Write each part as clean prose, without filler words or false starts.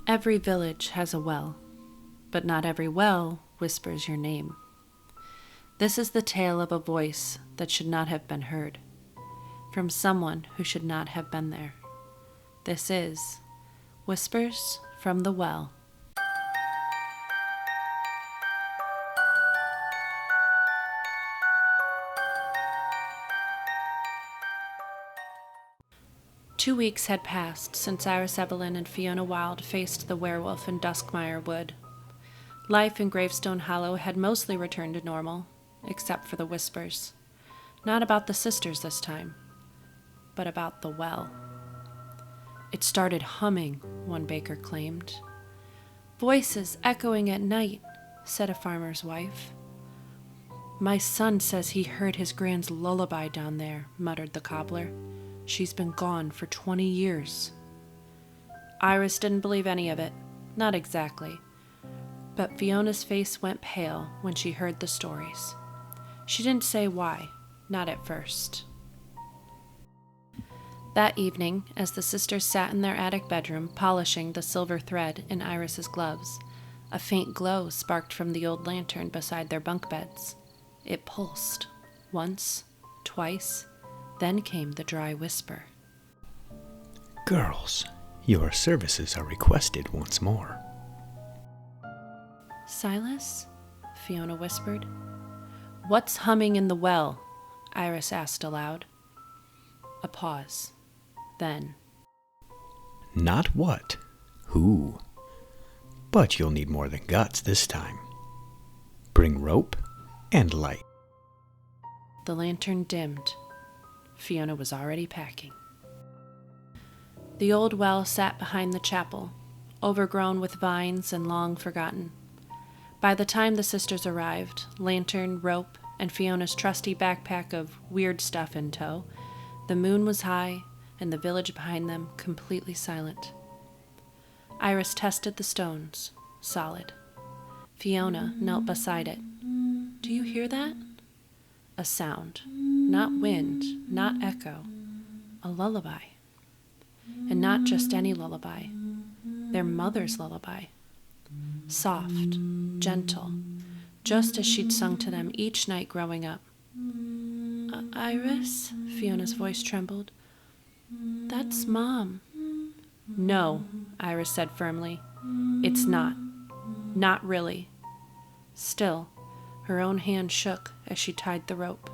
Every village has a well, but not every well whispers your name. This is the tale of a voice that should not have been heard, from someone who should not have been there. This is Whispers from the Well. Two weeks had passed since Evelyn and Fiona Wylde faced the werewolf in Duskmire Wood. Life in Gravestone Hollow had mostly returned to normal, except for the whispers. Not about the sisters this time, but about the well. It started humming, one baker claimed. Voices echoing at night, said a farmer's wife. My son says he heard his grand's lullaby down there, muttered the cobbler. She's been gone for 20 years. Iris didn't believe any of it, not exactly. But Fiona's face went pale when she heard the stories. She didn't say why, not at first. That evening, as the sisters sat in their attic bedroom polishing the silver thread in Iris's gloves, a faint glow sparked from the old lantern beside their bunk beds. It pulsed, once, twice, then came the dry whisper. Girls, your services are requested once more. Silas? Fiona whispered. What's humming in the well? Iris asked aloud. A pause. Then. Not what, who. But you'll need more than guts this time. Bring rope and light. The lantern dimmed. Fiona was already packing. The old well sat behind the chapel, overgrown with vines and long forgotten. By the time the sisters arrived, lantern, rope, and Fiona's trusty backpack of weird stuff in tow, the moon was high and the village behind them completely silent. Iris tested the stones, solid. Fiona knelt beside it. Do you hear that? A sound, not wind, not echo, a lullaby. And not just any lullaby, their mother's lullaby. Soft, gentle, just as she'd sung to them each night growing up. Iris? Fiona's voice trembled. That's Mom. No, Iris said firmly. It's not. Not really. Still, her own hand shook as she tied the rope.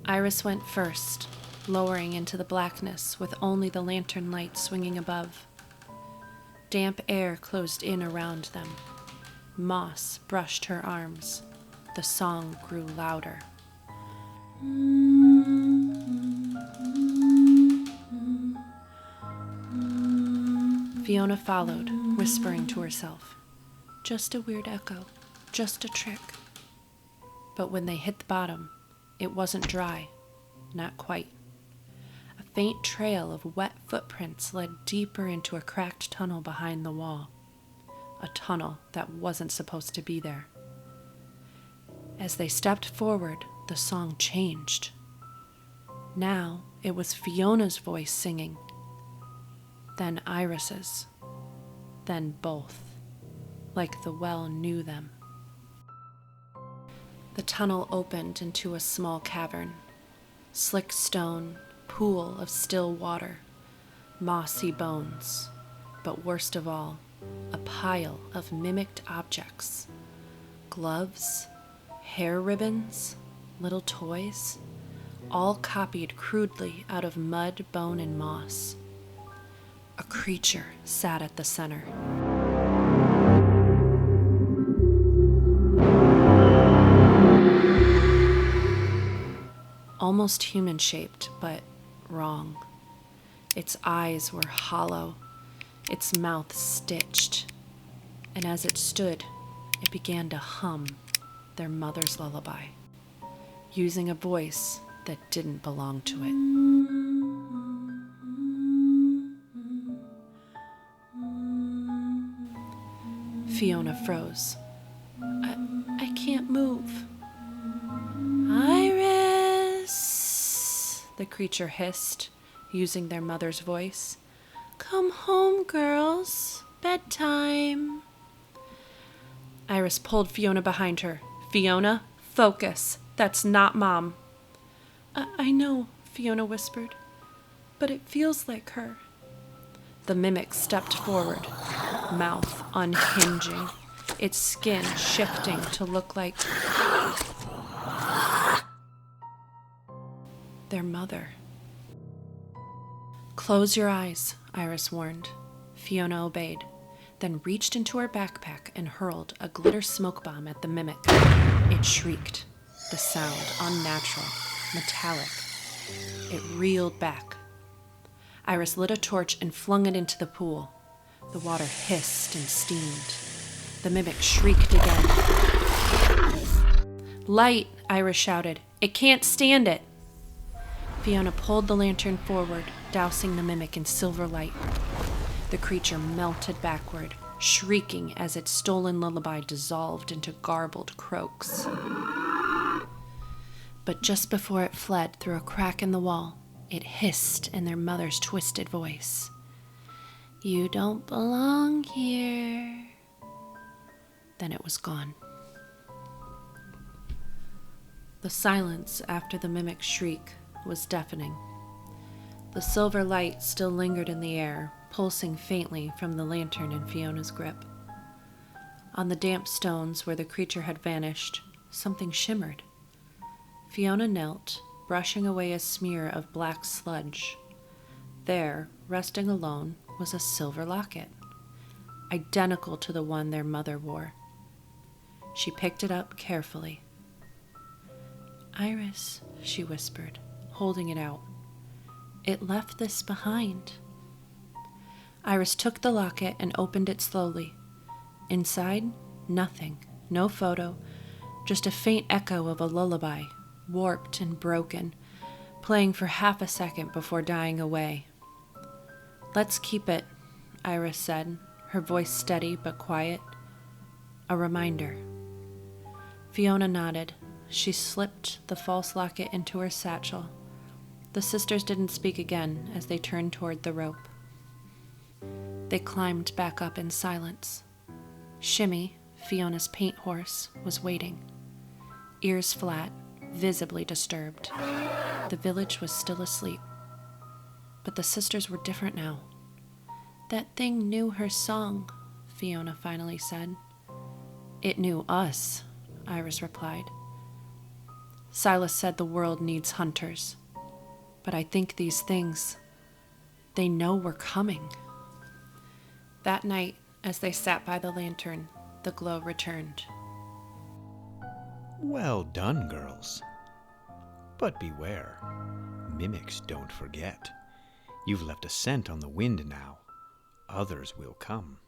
Iris went first, lowering into the blackness with only the lantern light swinging above. Damp air closed in around them. Moss brushed her arms. The song grew louder. Fiona followed, whispering to herself. Just a weird echo. Just a trick. But when they hit the bottom, it wasn't dry. Not quite. A faint trail of wet footprints led deeper into a cracked tunnel behind the wall. A tunnel that wasn't supposed to be there. As they stepped forward, the song changed. Now it was Fiona's voice singing. Then Iris's. Then both. Like the well knew them. The tunnel opened into a small cavern. Slick stone, pool of still water, mossy bones, but worst of all, a pile of mimicked objects. Gloves, hair ribbons, little toys, all copied crudely out of mud, bone, and moss. A creature sat at the center. Almost human-shaped, but wrong. Its eyes were hollow, its mouth stitched, and as it stood, it began to hum their mother's lullaby, using a voice that didn't belong to it. Fiona froze. I can't move. Iris, the creature hissed, using their mother's voice. Come home, girls. Bedtime. Iris pulled Fiona behind her. Fiona, focus. That's not Mom. I know, Fiona whispered, but it feels like her. The mimic stepped forward, mouth unhinging, its skin shifting to look like their mother. Close your eyes, Iris warned. Fiona obeyed, then reached into her backpack and hurled a glitter smoke bomb at the mimic. It shrieked, the sound unnatural, metallic. It reeled back. Iris lit a torch and flung it into the pool. The water hissed and steamed. The mimic shrieked again. Light, Iris shouted. It can't stand it. Fiona pulled the lantern forward, dousing the mimic in silver light. The creature melted backward, shrieking as its stolen lullaby dissolved into garbled croaks. But just before it fled through a crack in the wall, it hissed in their mother's twisted voice. You don't belong here. Then it was gone. The silence after the mimic's shriek was deafening. The silver light still lingered in the air, pulsing faintly from the lantern in Fiona's grip. On the damp stones where the creature had vanished, something shimmered. Fiona knelt, brushing away a smear of black sludge. There, resting alone, was a silver locket, identical to the one their mother wore. She picked it up carefully. Iris, she whispered, holding it out. It left this behind. Iris took the locket and opened it slowly. Inside, nothing, no photo, just a faint echo of a lullaby, warped and broken, playing for half a second before dying away. Let's keep it, Iris said, her voice steady but quiet. A reminder. Fiona nodded. She slipped the false locket into her satchel. The sisters didn't speak again as they turned toward the rope. They climbed back up in silence. Shimmy, Fiona's paint horse, was waiting. Ears flat, visibly disturbed. The village was still asleep. But the sisters were different now. That thing knew her song, Fiona finally said. It knew us, Iris replied. Silas said the world needs hunters. But I think these things, they know we're coming. That night, as they sat by the lantern, the glow returned. Well done, girls. But beware, mimics don't forget. You've left a scent on the wind now. Others will come.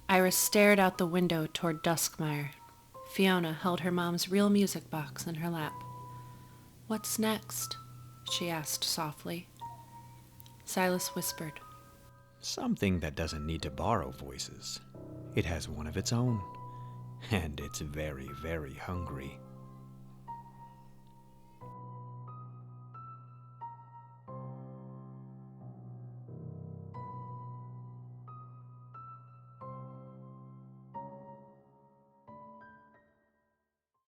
Iris stared out the window toward Duskmire. Fiona held her mom's real music box in her lap. What's next? She asked softly. Silas whispered. Something that doesn't need to borrow voices. It has one of its own. And it's very, very hungry.